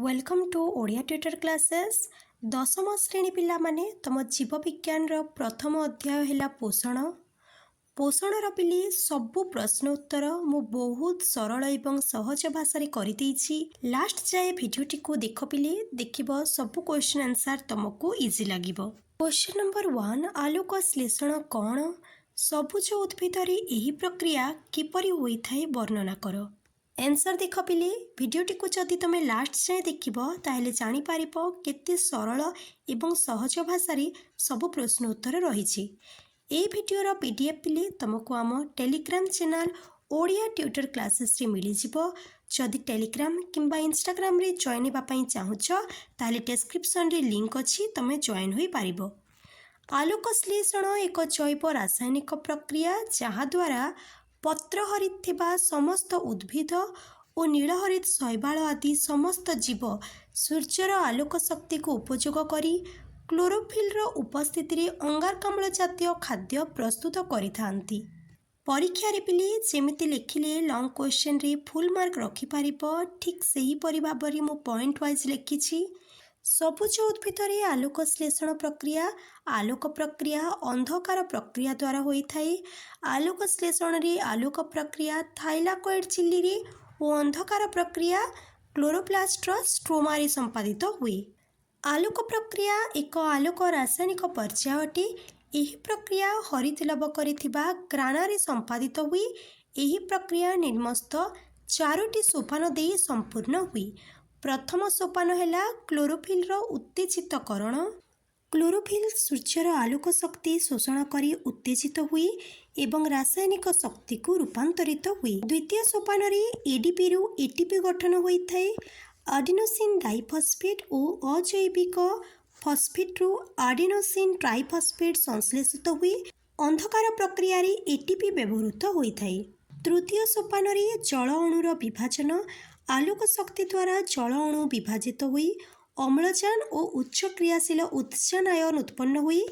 Welcome to Odia tutor classes. दशम श्रेणी पिला माने तुम जीव विज्ञान प्रथम अध्याय है पोषण। पोषणर पिली सबु प्रश्न उत्तर मु बहुत सरल एवं सहज भाषा कर लास्ट जाए भिडियोटी को देख पिली देखिब सबु क्वेश्चन आंसर तुमको इजी लगिबो। क्वेश्चन नंबर 1 आलोक श्लेषण कौन? सबुज उद्भिद यही प्रक्रिया किपरि होइथाय वर्णना कर। एंसर देख पिले भिडियोटी को जदि तुम लास्ट जाए देखिब ताहले जानि पारिबो केते सरल एवं सहज भाषा सब प्रश्न उत्तर रही। ए भिडियोर पीडीएफ पिले तुमको आम Telegram channel Odia tutor classes रे मिल जिवो। जदि टेलीग्राम किंबा इंस्टाग्राम रे जॉइन होगापी चाहूच ताहले डिस्क्रिप्शन रे लिंक अच्छी तुम जॉइन हो पारिबो। आलोक श्लेषण एक जैव रासायनिक प्रक्रिया जहा द्वारा पत्र हरित समस्त उद्भिद और नीलहरित शैवाल आदि समस्त जीव सूर्यर आलोक शक्ति को उपयोग करी क्लोरोफिल उपस्थिति रे अंगारकाम्ल जातीय खाद्य प्रस्तुत करिथांती। परीक्षा रे पिले जेमिति लिखिले लॉन्ग क्वेश्चन रे फुल मार्क रखि पारिबो ठीक सही परि भाबरे मो पॉइंट वाइज लिखिछि। सबुज उद्भिद आलोक श्लेषण प्रक्रिया आलोक प्रक्रिया अंधकार प्रक्रिया द्वारा होइथाय। आलोक श्लेषण रे आलोक प्रक्रिया थाइलाकोइड झिल्ली रे और अंधकार प्रक्रिया क्लोरोप्लास्ट स्ट्रोमा रे संपादित हुए। आलोक प्रक्रिया एक आलोक रासायनिक पर्याय अटे। एही प्रक्रिया हरित लवक ग्राना रे संपादित हुए। एही प्रक्रिया निर्मस्त 4टी सोपान दे संपूर्ण हुए। प्रथम सोपान है क्लोरोफिल उत्तेजितकरण। क्लोरोफिल सूर्यर आलोक शक्ति शोषण करी उत्तेजित हुए एवं रासायनिक शक्ति को रूपांतरित हुए। द्वितीय सोपान एडीपी रु एटीपी गठन होता है। एडिनोसिन डाइफॉस्फेट और अजैविक फॉस्फेट रु एडिनोसिन ट्राइफॉस्फेट संश्लेषित हुए। अंधकार प्रक्रिया एटीपी व्यवहृत होता है। तृतीय सोपान जल अणुर विभाजन। आलोक शक्ति द्वारा जल अणु विभाजित हुई अम्लजान और उच्च क्रियाशील उत्जान आयन उत्पन्न हुई।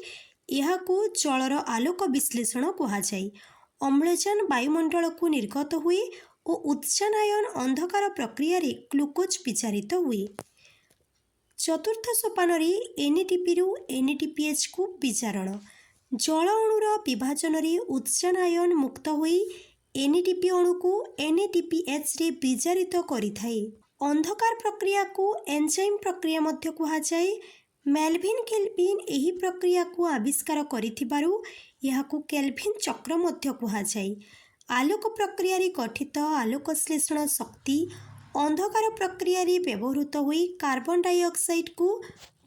यह जलर आलोक विश्लेषण कहुए। अम्लजान वायुमंडल को निर्गत हुए और उत्जान आयन अंधकार प्रक्रिया ग्लूकोज विचारित हुए। चतुर्थ सोपान एनएडीपी रु एनएडीपीएच को विचारण। जल अणुर विभाजन उत्जान आयन मुक्त हुई एनएडीपी अणु को एनएडीपीएच रे विचारित करिथाय। अंधकार प्रक्रिया को एंजाइम प्रक्रिया मध्य कहुए। मेल्विन केल्विन एही प्रक्रिया को आविष्कार करिथिबारु याकू केल्विन चक्र मध्य कहुए। आलोक प्रक्रिया गठित आलोक श्लेषण शक्ति अंधकार प्रक्रिया व्यवहृत हुई कार्बन डाइऑक्साइड को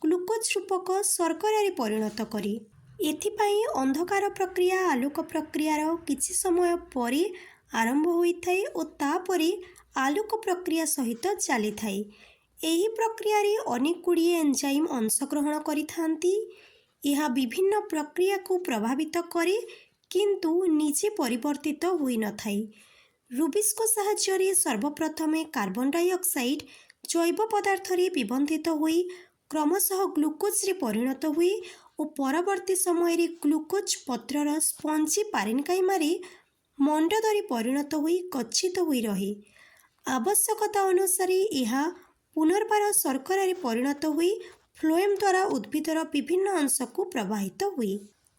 ग्लूकोज रूपक शर्करा परिणत करे। एथिपाई अंधकार प्रक्रिया आलोक प्रक्रियार किछि समय परे आरंभ होइथाय और तापरे आलोक प्रक्रिया सहित चली थाए। एही प्रक्रिया रे अनेक गुड़िए एंजाइम अंशग्रहण करिथांती। यह विभिन्न प्रक्रिया को प्रभावित करे किंतु निजे परिवर्तित होई न थाए। रुबिस्को साहाय्य सर्वप्रथमे कार्बन डाइऑक्साइड जैव पदार्थ रे विबंधित होई क्रमशः ग्लूकोज रे परिणत हुए और परवर्ती समय ग्लूकोज पत्रर स्पंजी पारेनकाइमा मंडदरी परिणत हुई गच्छित हुई रहे। आवश्यकता अनुसार यह पुनर्बार शर्करा परिणत हुई फ्लोएम द्वारा उद्भिदर विभिन्न अंश को प्रवाहित हुए।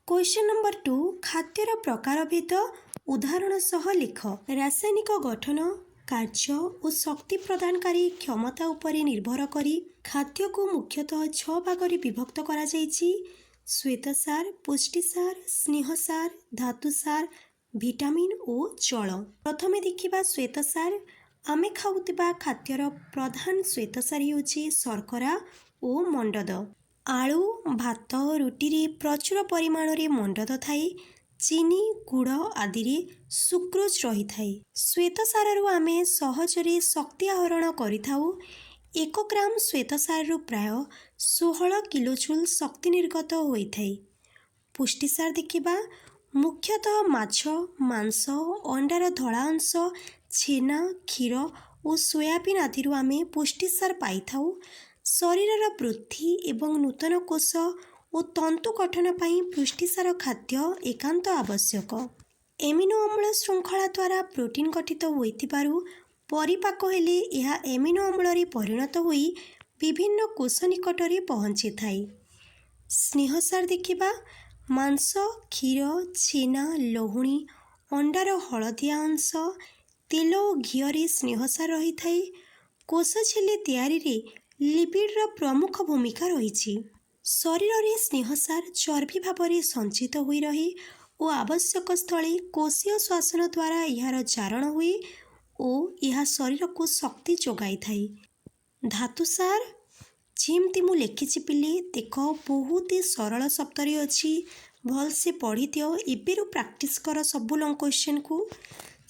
क्वेश्चन नंबर 2 खाद्यर प्रकार भेद उदाहरण सह लिख। रासायनिक गठन कार्य और शक्ति प्रदानकारी क्षमता उपरे निर्भर करी खाद्य को मुख्यतः 6 भागरे विभक्त करा जाइछि। श्वेतसार, पुष्टिसार, स्नेहसार, धातुसार, विटामिन और जल। प्रथमे देखिबा श्वेतसार। आमे खाउतिबा खाद्यर प्रधान श्वेतसार होछि शर्करा और मंडद। आलू, भात, रुटी रे प्रचुर परिमाण रे मंडद थाए। चीनी, गुड़ आदि रे सुक्रोज रही थाए। श्वेतसार आमे सहजरे शक्ति आहरण करिथाउ। 1 ग्राम श्वेतसार प्राय 16 किलोजूल शक्ति निर्गत होइथाए। पुष्टिसार देखिबा मुख्यतः माछ, मांस, अंडार धड़ा अंश, छेना, क्षीर और सोयाबीन आदि आमे पुष्टिसार पाइथाउ। शरीरर वृद्धि एवं नूतन कोष और तंतु गठन पाई पुष्टिसार खाद्य एकांत आवश्यक। एमिनो अम्ल श्रृंखला द्वारा प्रोटीन गठित होइथिबारु परिपाक हेले यह एमिनो अम्ल परिणत होई विभिन्न कोष निकटरे पहुँची। स्नेहसार देखा मांस, क्षीर, छेना, लहुणी, अंडार हलदिया अंश, तेल और घीरे स्नेहसार रही थाए। कोष झिल्ली तैयारी रे लिपिडर प्रमुख भूमिका रही। शरीर में स्नेहसार चर्बी भाव में संचित होई रहे और आवश्यक स्थले कोषीय श्वासन द्वारा यार चारण हुए और यह शरीर को शक्ति जोगाई थाए। धातुसार जेमती मु लिखी पिले देख बहुत ही सरल शब्द अच्छी, भलसे पढ़ी दियो। एबेरु प्रैक्टिस कर सब लंग क्वेश्चन को।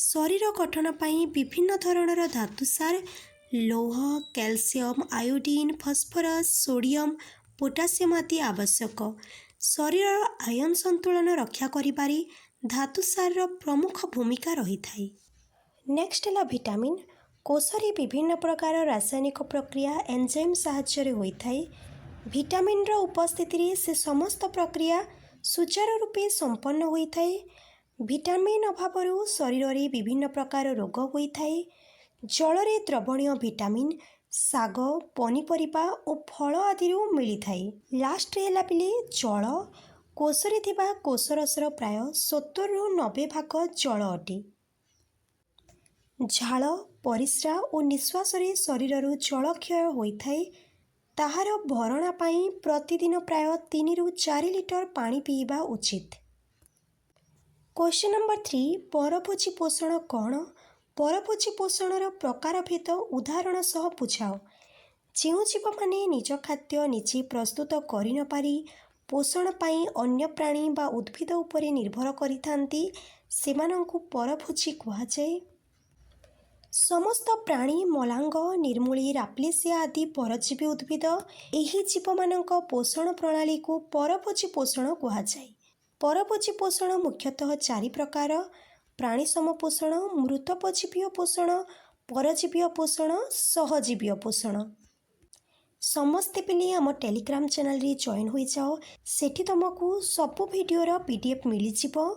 शरीर गठन पाई विभिन्न धरणर धातुसार लौह, calcium, iodine, phosphorus, sodium, potassium आदि आवश्यक। शरीर आयन संतुलन रक्षा करिबारे धातुसार प्रमुख भूमिका रही थाए। नेक्स्ट है विटामिन। कोषरे विभिन्न प्रकार रासायनिक प्रक्रिया एंजाइम साहाय्य होता है। विटामिन उपस्थिति से समस्त प्रक्रिया सुचारू रूपे संपन्न होता है। विटामिन अभाव शरीर में विभिन्न प्रकार रोग होता है। जल रे द्रवणीय विटामिन साग, पनीपरिबा और फल आदि मिलता है। लास्ट है पिले जल। कोषरे थिबा कोषरसर प्राय 70 ରୁ 90 भाग जल अटे। झाल, परिस्रा और निश्वास रे शरीर जल क्षय होता है। ताहार भरणा पाई प्रतिदिन प्राय 3 ରୁ 4 लिटर पानी पीवा उचित। क्वेश्चन नंबर 3, परभोजी पोषण कौन? परभोजी पोषणर प्रकार भेद उदाहरण सह बुझाओ। जो जीव माने निज खाद्य निजे प्रस्तुत कर न पारी पोषण पाई अन्य प्राणी बा उद्भिद उपरे निर्भर करिथांती सेमानंकु परभोजी कुहाଯାଏ। समस्त प्राणी, मलांग, निर्मूली, राप्लेसिया आदि परजीवी उद्भिद एही जीवमानंक पोषण प्रणाली को परभोजी पोषण कुहाଯାଏ। परभोजी पोषण मुख्यतः 4 प्रकार: प्राणी समपोषण, मृतोपजीवीय पोषण, परजीवीय पोषण, सहजीवीय पोषण। समस्ते पिले आम टेलीग्राम चैनल रे जॉइन हो जाओ। सेठी तुमको सबु वीडियोर पीडीएफ मिल जिवो।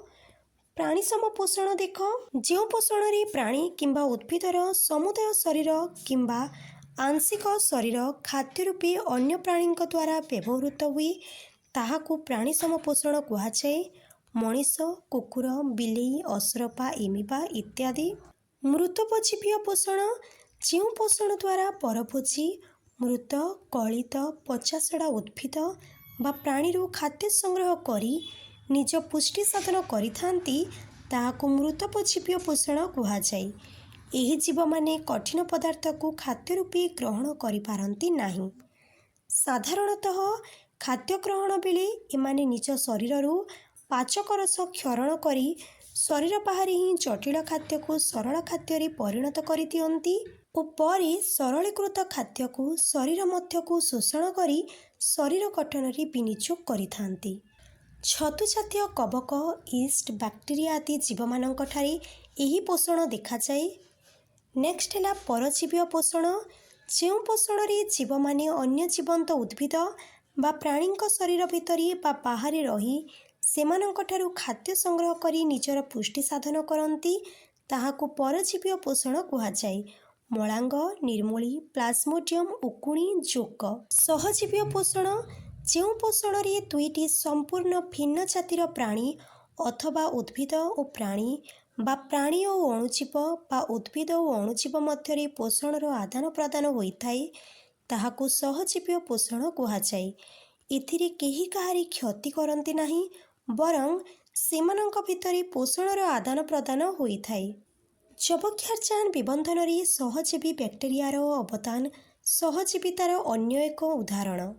प्राणी समपोषण देख, जो पोषण रे प्राणी किंबा उद्भिदर समुदाय शरीर किंबा आंशिक शरीर खाद्य रूपे अन्य प्राणी द्वारा व्यवहृत हुए ताहाकू प्राणी समपोषण कुहाଯାଏ। मनीष, कुकुर, बिलेई, असरपा, एमिबा इत्यादि। मृतोपजीवीय पोषण, जो पोषण द्वारा परभोजी मृत, कलित, पचासड़ा उद्भिद बा प्राणी खाद्य संग्रह करी निज पुष्टि साधन करिथांती ताहाकू मृतोपजीवीय पोषण कुहाଯାଏ। एही जीव माने कठिन पदार्थ को खाद्य रूपे ग्रहण करिपारंती नाही। साधारणतः खाद्य ग्रहण बेले एमाने निज शरीररू पाचक रस क्षरण करी शरीर बाहरी ही जटिल खाद्य को सरल खाद्य परिणत कर दियंती और परे सरलीकृत खाद्य को शरीर मध्य को शोषण करी शरीर गठन रे विनियोग करिथांती। छतु जातीय कवक, ईस्ट, बैक्टेरिया आदि जीवमानंक ठारे एही पोषण देखा जाए। नेक्स्ट है परजीवीय पोषण। जो पोषण रे जीव माने अन्य जीवंत उद्भिद बा प्राणी शरीर भितर बा बाहर रही सेमानंक ठारू खाद्य संग्रह करी निजर पुष्टि साधन करती ताहाकू परजीवीय पोषण कुहाଯାଏ। मलांग, निर्मूली, प्लाज्मोडियम, उकुणी, जोक। सहजीवीय पोषण, जो पोषण रे 2टी संपूर्ण भिन्न जातिर प्राणी अथवा उद्भिद और प्राणी बा प्राणी और अणुजीव बा उद्भिद और अणुजीव मध्य पोषणर आदान प्रदान होता है ताहाकू सहजीवीय पोषण कुहाଯାଏ। एथिरे केही काहारी क्षति करती नहीं बरं सेमानंक भितरे पोषणर आदान प्रदान होता है। जबक्षारजान विबंधन रे सहजीवी बैक्टेरियार अवदान सहजीवितार अन्य एक उदाहरण।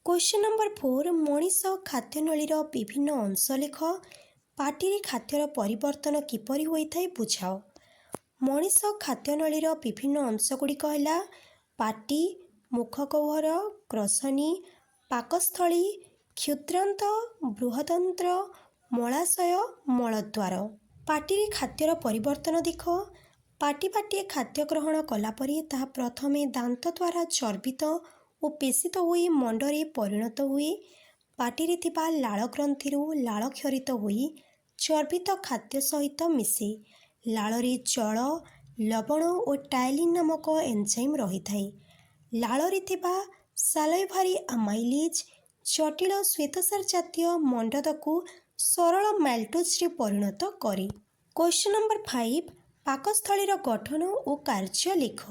क्वेश्चन नंबर 4, मनीष खाद्यनलीर विभिन्न अंश लेख। पार्टी खाद्यर परिवर्तन किपरि होता है बुझाओ। मनीष खाद्यनलीर विभिन्न अंशगुड़िक है पार्टी, मुखगह्वर, ग्रसनी, पाकस्थली, क्षुद्रांत, बृहदंत्र, मलाशय, मलद्वार। पार्टी खाद्यर परिवर्तन देख। पार्टी बाटे खाद्य ग्रहण कलापरे ताहा प्रथमे दांत द्वारा चर्बित और पेषित होई मंडरे परिणत हुए। पार्टी थिबा लाल ग्रंथिरू लाल क्षरित होई चर्बित खाद्य सहित मिसे। लालरे जल ଲବଣ ଓ ଟାଇଲିନ୍ ନାମକ ଏନ୍ଜାଇମ୍ ରହିଥାଏ। ଲାଳରେ ଥିବା ସାଲାଇଭାରି ଆମାଇଲେଜ୍ ଜଟିଳ ଶ୍ୱେତସାର ଜାତୀୟ ମଣ୍ଡଦକୁ ସରଳ ମାଲ୍ଟୋଜ୍ରେ ପରିଣତ କରେ। କ୍ୱେଶ୍ଚନ୍ ନମ୍ବର 5, ପାକସ୍ଥଳୀର ଗଠନ ଓ କାର୍ଯ୍ୟ ଲେଖ।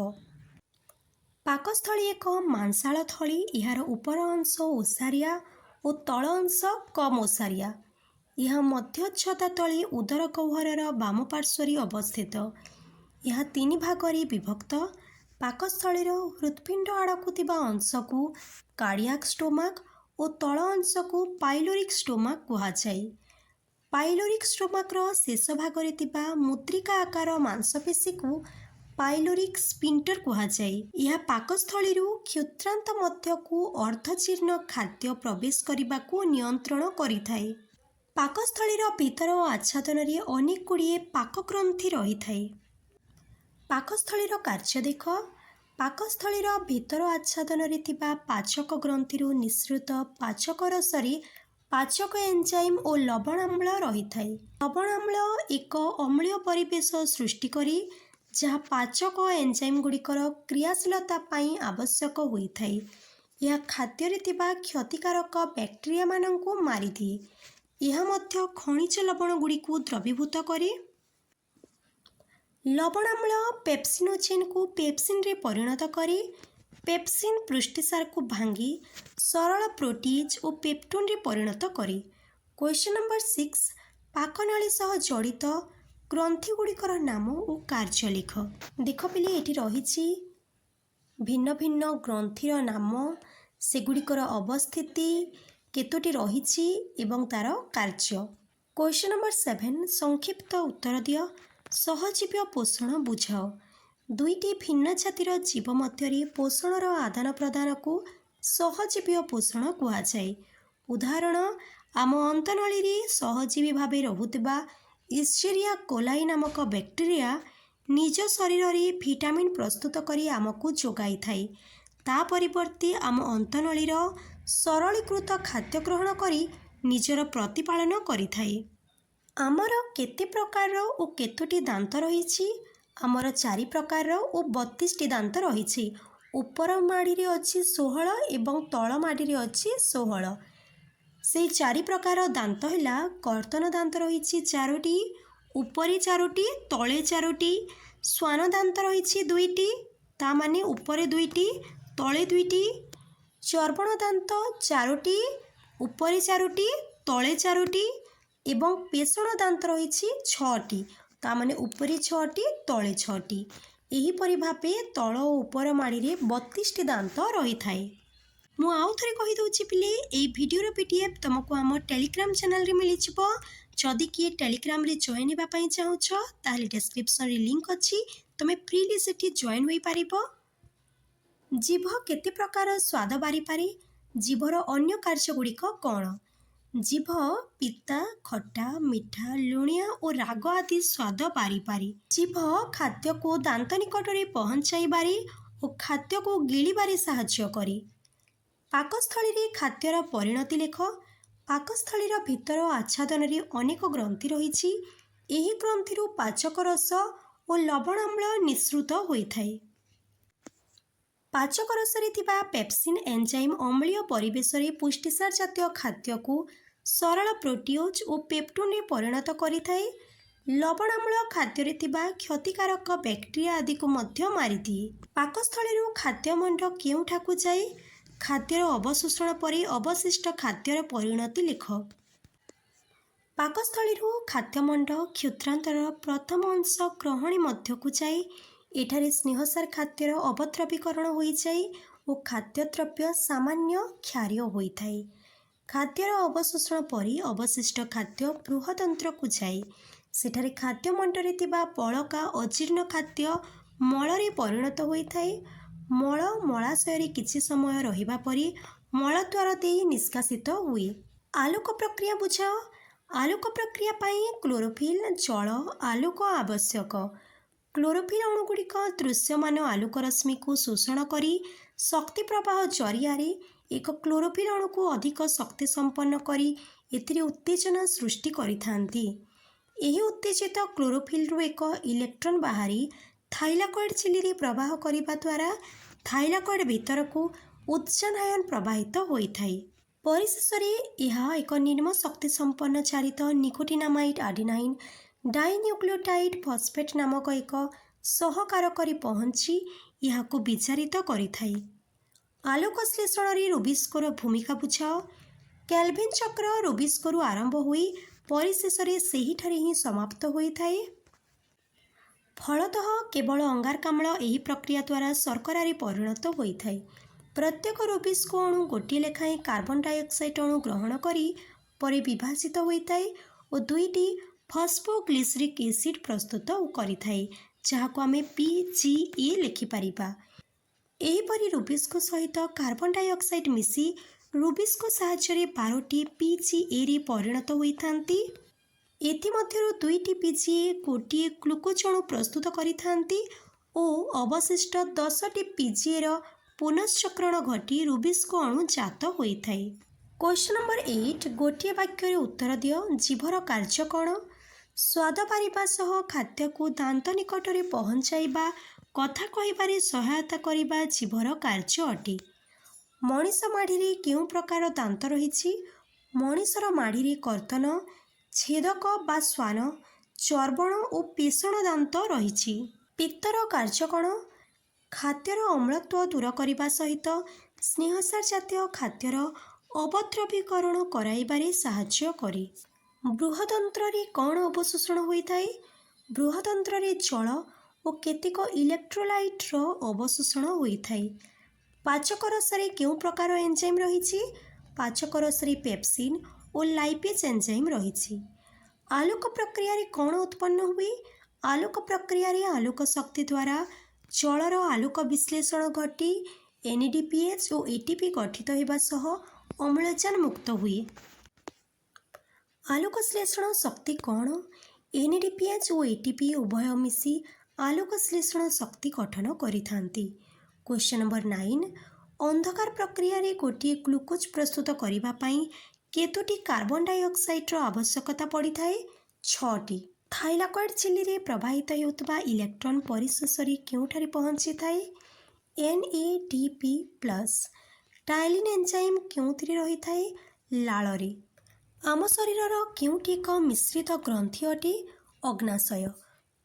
ପାକସ୍ଥଳୀ ଏକ ମାଂସାଳ ଥଳୀ। ଏହାର ଉପର ଅଂଶ ଓସାରିଆ ଓ ତଳ ଅଂଶ କମ୍ ଓସାରିଆ। ଏହା ମଧ୍ୟଚ୍ଛଦା ତଳେ ଉଦର ଗହ୍ୱରର ବାମ ପାର୍ଶ୍ୱରେ ଅବସ୍ଥିତ। ଏହା 3 ଭାଗରେ ବିଭକ୍ତ। ପାକସ୍ଥଳୀର ହୃତ୍ପିଣ୍ଡ ଆଡ଼କୁ ଥିବା ଅଂଶକୁ କାର୍ଡ଼ିଆକ୍ ଷ୍ଟୋମାକ୍ ଓ ତଳ ଅଂଶକୁ ପାଇଲୋରିକ୍ ଷ୍ଟୋମାକ୍ କୁହାଯାଏ। ପାଇଲୋରିକ୍ ଷ୍ଟୋମାକ୍ର ଶେଷ ଭାଗରେ ଥିବା ମୁଦ୍ରିକା ଆକାର ମାଂସପେଶୀକୁ ପାଇଲୋରିକ୍ ସ୍ଫିଣ୍କ୍ଟର କୁହାଯାଏ। ଏହା ପାକସ୍ଥଳୀରୁ କ୍ଷୁଦ୍ରାନ୍ତ ମଧ୍ୟକୁ ଅର୍ଦ୍ଧଜୀର୍ଣ୍ଣ ଖାଦ୍ୟ ପ୍ରବେଶ କରିବାକୁ ନିୟନ୍ତ୍ରଣ କରିଥାଏ। ପାକସ୍ଥଳୀର ଭିତର ଆଚ୍ଛାଦନରେ ଅନେକ ଗୁଡ଼ିଏ ପାକଗ୍ରନ୍ଥି ରହିଥାଏ। ପାକସ୍ଥଳୀର କାର୍ଯ୍ୟ ଦେଖ। ପାକସ୍ଥଳୀର ଭିତର ଆଚ୍ଛାଦନରେ ଥିବା ପାଚକ ଗ୍ରନ୍ଥିରୁ ନିଃସୃତ ପାଚକ ରସରେ ପାଚକ ଏନ୍ଜାଇମ୍ ଓ ଲବଣାମ୍ଳ ରହିଥାଏ। ଲବଣାମ୍ଳ ଏକ ଅମ୍ଳୀୟ ପରିବେଶ ସୃଷ୍ଟି କରେ ଯାହା ପାଚକ ଏନ୍ଜାଇମ୍ ଗୁଡ଼ିକର କ୍ରିୟାଶୀଳତା ପାଇଁ ଆବଶ୍ୟକ ହୋଇଥାଏ। ଏହା ଖାଦ୍ୟରେ ଥିବା କ୍ଷତିକାରକ ବ୍ୟାକ୍ଟେରିଆମାନଙ୍କୁ ମାରିଦିଏ। ଏହା ମଧ୍ୟ ଖଣିଜ ଲବଣ ଗୁଡ଼ିକୁ ଦ୍ରବୀଭୂତ କରେ। ଲବଣାମ୍ଳ ପେପ୍ସିନୋଜେନ୍କୁ ପେପ୍ସିନ୍ରେ ପରିଣତ କରେ। ପେପ୍ସିନ୍ ପୁଷ୍ଟିସାରକୁ ଭାଙ୍ଗି ସରଳ ପ୍ରୋଟିଏଜ୍ ଓ ପେପ୍ଟୋନ୍ରେ ପରିଣତ କରେ। କ୍ୱେଶ୍ଚନ୍ ନମ୍ବର 6, ପାକନଳୀ ସହ ଜଡ଼ିତ ଗ୍ରନ୍ଥିଗୁଡ଼ିକର ନାମ ଓ କାର୍ଯ୍ୟ ଲେଖ। ଦେଖ ପିଲେ, ଏଠି ରହିଛି ଭିନ୍ନ ଭିନ୍ନ ଗ୍ରନ୍ଥିର ନାମ, ସେଗୁଡ଼ିକର ଅବସ୍ଥିତି କେତୋଟି ରହିଛି ଏବଂ ତାର କାର୍ଯ୍ୟ। କ୍ୱେଶ୍ଚନ୍ ନମ୍ବର 7, ସଂକ୍ଷିପ୍ତ ଉତ୍ତର ଦିଅ। ସହଜୀବୀ ପୋଷଣ ବୁଝାଅ। ଦୁଇଟି ଭିନ୍ନ ଜାତିର ଜୀବ ମଧ୍ୟରେ ପୋଷଣର ଆଦାନ ପ୍ରଦାନକୁ ସହଜୀବୀ ପୋଷଣ କୁହାଯାଏ। ଉଦାହରଣ, ଆମ ଅନ୍ତନଳୀରେ ସହଜୀବୀ ଭାବେ ରହୁଥିବା ଇଶ୍ଚେରିଆ କୋଲାଇ ନାମକ ବ୍ୟାକ୍ଟେରିଆ ନିଜ ଶରୀରରେ ଭିଟାମିନ୍ ପ୍ରସ୍ତୁତ କରି ଆମକୁ ଯୋଗାଇଥାଏ। ତା ପରିବର୍ତ୍ତେ ଆମ ଅନ୍ତନଳୀର ସରଳୀକୃତ ଖାଦ୍ୟ ଗ୍ରହଣ କରି ନିଜର ପ୍ରତିପାଳନ କରିଥାଏ। ଆମର କେତେ ପ୍ରକାରର ଓ କେତୋଟି ଦାନ୍ତ ରହିଛି? ଆମର 4 ପ୍ରକାରର ଓ 32ଟି ଦାନ୍ତ ରହିଛି। ଉପର ମାଡ଼ିରେ ଅଛି 16 ଏବଂ ତଳ ମାଡ଼ିରେ ଅଛି 16। ସେହି 4 ପ୍ରକାର ଦାନ୍ତ ହେଲା, କର୍ତ୍ତନ ଦାନ୍ତ ରହିଛି 4ଟି, ଉପରେ 4ଟି, ତଳେ 4ଟି। ଶ୍ୱାନ ଦାନ୍ତ ରହିଛି 2ଟି, ତା ମାନେ ଉପରେ 2ଟି, ତଳେ 2ଟି। ଚର୍ବଣ ଦାନ୍ତ 4ଟି, ଉପରେ 4ଟି, ତଳେ 4ଟି ଏବଂ ପେଷଣ ଦାନ୍ତ ରହିଛି 6ଟି, ତା ମାନେ ଉପରେ 6ଟି, ତଳେ 6ଟି। ଏହିପରି ଭାବେ ତଳ ଓ ଉପର ମାଡ଼ିରେ 32ଟି ଦାନ୍ତ ରହିଥାଏ। ମୁଁ ଆଉ ଥରେ କହିଦେଉଛି ପିଲେ, ଏହି ଭିଡ଼ିଓର PDF ତୁମକୁ ଆମ ଟେଲିଗ୍ରାମ ଚ୍ୟାନେଲରେ ମିଳିଯିବ। ଯଦି କିଏ ଟେଲିଗ୍ରାମରେ ଜଏନ୍ ହେବା ପାଇଁ ଚାହୁଁଛ ତାହେଲେ ଡେସ୍କ୍ରିପ୍ସନରେ ଲିଙ୍କ୍ ଅଛି, ତୁମେ ଫ୍ରିଲି ସେଠି ଜଏନ୍ ହୋଇପାରିବ। ଜିଭ କେତେ ପ୍ରକାର ସ୍ୱାଦ ବାରିପାରେ? ଜିଭର ଅନ୍ୟ କାର୍ଯ୍ୟଗୁଡ଼ିକ କ'ଣ? ଜିଭ ପିତା, ଖଟା, ମିଠା, ଲୁଣିଆ ଓ ରାଗ ଆଦି ସ୍ୱାଦ ବାରିପାରେ। ଜିଭ ଖାଦ୍ୟକୁ ଦାନ୍ତ ନିକଟରେ ପହଞ୍ଚାଇବାରେ ଓ ଖାଦ୍ୟକୁ ଗିଳିବାରେ ସାହାଯ୍ୟ କରେ। ପାକସ୍ଥଳୀରେ ଖାଦ୍ୟର ପରିଣତି ଲେଖ। ପାକସ୍ଥଳୀର ଭିତର ଆଚ୍ଛାଦନରେ ଅନେକ ଗ୍ରନ୍ଥି ରହିଛି। ଏହି ଗ୍ରନ୍ଥିରୁ ପାଚକ ରସ ଓ ଲବଣାମ୍ଳ ନିଃସୃତ ହୋଇଥାଏ। ପାଚକ ରସରେ ଥିବା ପେପ୍ସିନ୍ ଏନ୍ଜାଇମ୍ ଅମ୍ଳୀୟ ପରିବେଶରେ ପୁଷ୍ଟିସାର ଜାତୀୟ ଖାଦ୍ୟକୁ ସରଳ ପ୍ରୋଟିଓଜ୍ ଓ ପେପ୍ଟୋନ୍ରେ ପରିଣତ କରିଥାଏ। ଲବଣାମ୍ଳ ଖାଦ୍ୟରେ ଥିବା କ୍ଷତିକାରକ ବ୍ୟାକ୍ଟେରିଆ ଆଦିକୁ ମଧ୍ୟ ମାରିଦିଏ। ପାକସ୍ଥଳୀରୁ ଖାଦ୍ୟମଣ୍ଡ କେଉଁଠାକୁ ଯାଏ? ଖାଦ୍ୟର ଅବଶୋଷଣ ପରେ ଅବଶିଷ୍ଟ ଖାଦ୍ୟର ପରିଣତି ଲେଖ। ପାକସ୍ଥଳୀରୁ ଖାଦ୍ୟମଣ୍ଡ କ୍ଷୁଦ୍ରାନ୍ତର ପ୍ରଥମ ଅଂଶ ଗ୍ରହଣୀ ମଧ୍ୟକୁ ଯାଏ। ଏଠାରେ ସ୍ନେହସାର ଖାଦ୍ୟର ଅବଦ୍ରବୀକରଣ ହୋଇଯାଏ ଓ ଖାଦ୍ୟଦ୍ରବ୍ୟ ସାମାନ୍ୟ କ୍ଷାରୀୟ ହୋଇଥାଏ। ଖାଦ୍ୟର ଅବଶୋଷଣ ପରେ ଅବଶିଷ୍ଟ ଖାଦ୍ୟ ବୃହଦନ୍ତ୍ରକୁ ଯାଏ। ସେଠାରେ ଖାଦ୍ୟମଣ୍ଡରେ ଥିବା ବଳକା ଅଜୀର୍ଣ୍ଣ ଖାଦ୍ୟ ମଳରେ ପରିଣତ ହୋଇଥାଏ। ମଳ ମଳାଶୟରେ କିଛି ସମୟ ରହିବା ପରେ ମଳଦ୍ୱାର ଦେଇ ନିଷ୍କାସିତ ହୁଏ। ଆଲୋକ ପ୍ରକ୍ରିୟା ବୁଝାଅ। ଆଲୋକ ପ୍ରକ୍ରିୟା ପାଇଁ କ୍ଲୋରୋଫିଲ୍, ଜଳ, ଆଲୋକ ଆବଶ୍ୟକ। କ୍ଲୋରୋଫିଲ୍ ଅଣୁଗୁଡ଼ିକ ଦୃଶ୍ୟମାନ ଆଲୋକ ରଶ୍ମିକୁ ଶୋଷଣ କରି ଶକ୍ତି ପ୍ରବାହ ଜରିଆରେ ଏକ କ୍ଲୋରୋଫିଲ୍ ଅଣୁକୁ ଅଧିକ ଶକ୍ତି ସମ୍ପନ୍ନ କରି ଏଥିରେ ଉତ୍ତେଜନା ସୃଷ୍ଟି କରିଥାନ୍ତି। ଏହି ଉତ୍ତେଜିତ କ୍ଲୋରୋଫିଲ୍ରୁ ଏକ ଇଲେକ୍ଟ୍ରନ୍ ବାହାରି थाइलाकॉइड झिल्ली प्रवाह करने द्वारा थाइलाकॉइड भीतर को उत्सर्जन आयन प्रवाहित होता है। परिशेष यह एक निम्न शक्ति संपन्न चालित निकोटिनामाइड आडेनाइन डाइन्यूक्लियोटाइड फॉस्फेट नामक एक सहकारक पहुँची यह विचारित करिथाए। आलोक श्लेषण रूबिस्कोर भूमिका बुझाओ। केल्विन चक्र रूबिस्कोरु आरंभ होई परिशेष सेहिठारे ही समाप्त होता है। फलतः केवल अंगारकाम्ल यही प्रक्रिया द्वारा शर्करारे परिणत होता है। प्रत्येक रूबिस्को अणु गोटे लेखाएं कार्बन डाइऑक्साइड अणु ग्रहण करी परे विभाजित होता है और दुईटी फॉस्फोग्लिसरिक एसिड प्रस्तुत करिथाए जहाको आमे PGA लिखिपारिबा। एहीपरि रूबिस्को सहित कार्बन डाइऑक्साइड मिसी रूबिस्को साहाय्य 12टी PGA रे परिणत होइथांती। एथिमध्यरु दुईटी PGA गोटे ग्लुकोज अणु प्रस्तुत करिथांती और अवशिष्ट 10टी PGA रो पुनश्चक्रण घटी रूबिस्को अणु जात होइथाए। क्वेश्चन नंबर 8 गोटे वाक्य रे उत्तर दियो। जीभर कार्य कौन? स्वाद पारिबा सह खाद्य को दांत निकट रे पहुंचाइबा कथा कहिबारे सहायता करिबा जीभर कार्य अटे। मनीष माढ़ी रे केउ प्रकार दांत रहिछि? मनीषर माढ़ी रे कर्तन, छेदक बा स्वान, चर्बण और पेषण दांत रहिछि। पित्तर कार्य कौन? खाद्यर अम्लत्व दूर करने सहित स्नेहसार जातीय खाद्यर अवद्रवीकरण कराइबारे साहाय्य करे। बृहदंत्र रे कौन अवशोषण होता है? बृहदंत्र रे जल और केतेक इलेक्ट्रोलाइट रो अवशोषण होता है। पाचक रस रे केउ प्रकार एंजाइम रहिछि? पाचक रस रे पेप्सिन और लाइपेज एंजाइम रहिछि। आलोक प्रक्रिया रे कौन उत्पन्न हुए? आलोक प्रक्रिया रे आलोक शक्ति द्वारा जलर आलोक विश्लेषण घटी NADPH और ATP गठित होगा सह अम्लजान मुक्त हुए। आलोक श्लेषण शक्ति कौन? NADPH और ATP उभय मिसी आलोक श्लेषण शक्ति गठन करिथांती। क्वेश्चन नंबर 9 अंधकार प्रक्रिया रे गोटे ग्लुकोज प्रस्तुत करिबा पई केतोटी कार्बन डाइऑक्साइड रो आवश्यकता पड़िथाए? 6टी। थाइलाकॉइड झिल्ली रे प्रवाहित होउतबा इलेक्ट्रॉन परिशेष रे केउठारे पहुंची थाए? NADP+। टाइलिन एंजाइम केउथिरे रही थाए? लाल रे। आम शरीरर केउठी एक मिश्रित ग्रंथि अटे? अग्नाशय।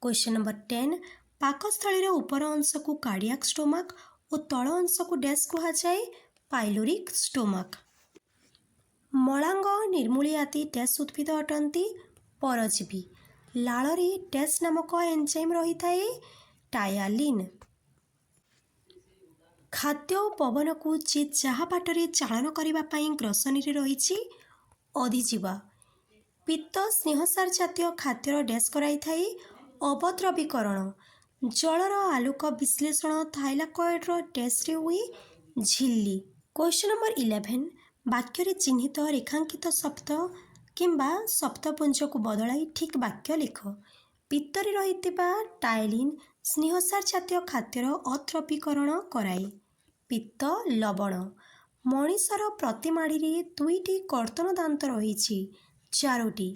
क्वेश्चन नंबर 10 पाकस्थलीर उपर अंश को कार्डियाक स्टोमाक और तल अंश को डैश कहा जाए? Pyloric stomach. मलांग निर्मूली आदि डैश उद्भिद अटंती? परजीवी। लाल रे डैश नामक एंजाइम रही थाए? टायालिन। खाद्य और पवन को जे जहा बाटरे चालन करिबा पई ग्रसनी रे रहिछि? अधिजीवा। पित्त स्नेहसार जातीय खाद्यर डैश कराई थाए? अवद्रवीकरण। जलर आलोक विश्लेषण थाइलाकॉइड डैश रे हुए? झिल्ली। क्वेश्चन नंबर 11 वाक्य रे चिन्हित रेखांकित शब्द किंबा शब्दपुंज को बदलाई ठीक वाक्य लिख। पित्तरे रहितिबा टाइलिन स्नेहसार जातीय खाद्यर अद्रवीकरण कराए। पित्त लवण। मनीषर प्रति माढ़ी रे दुईटी कर्तन दांत रहिछि? 4टी।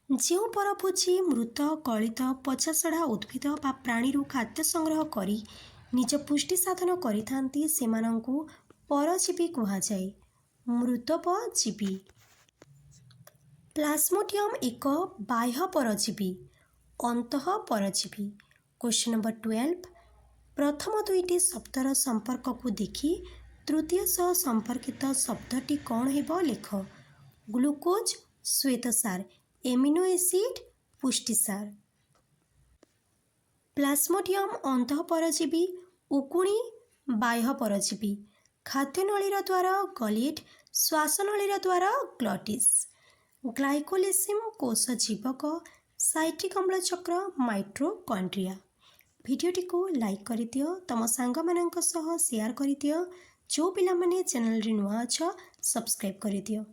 जो परभोजी मृत कलित पचासढ़ा उद्भिद बा प्राणी खाद्य संग्रह करी निज पुष्टि साधन करिथांती सेमानंकु परजीवी कुहाଯାଏ। मृतपजीवी। प्लाज्मोडियम एक बाह्य परजीवी अंतः परजीवी। क्वेश्चन नंबर 12 प्रथम दुईटी शब्दर संपर्क को देखी तृतीय सह संपर्कित शब्दटी कौन हेब लिख। ग्लूकोज श्वेतसार, एमिनो एसिड पुष्टिसार। प्लाज्मोडियम अंतः परजीवी, उकुणी बाह्य परजीवी। खाद्यनलीर द्वारा गलेट, श्वासनलीर द्वारा ग्लटिस। ग्लाइकोलिसिम कोष जीवक, साइट्रिक अम्ल चक्र माइटोकॉन्ड्रिया। भिडियोटी को लाइक कर दियो, तम सांग मानक सह शेयर कर दियो। जो पिला माने चैनल रे नुआ अछ सब्सक्राइब कर दियो।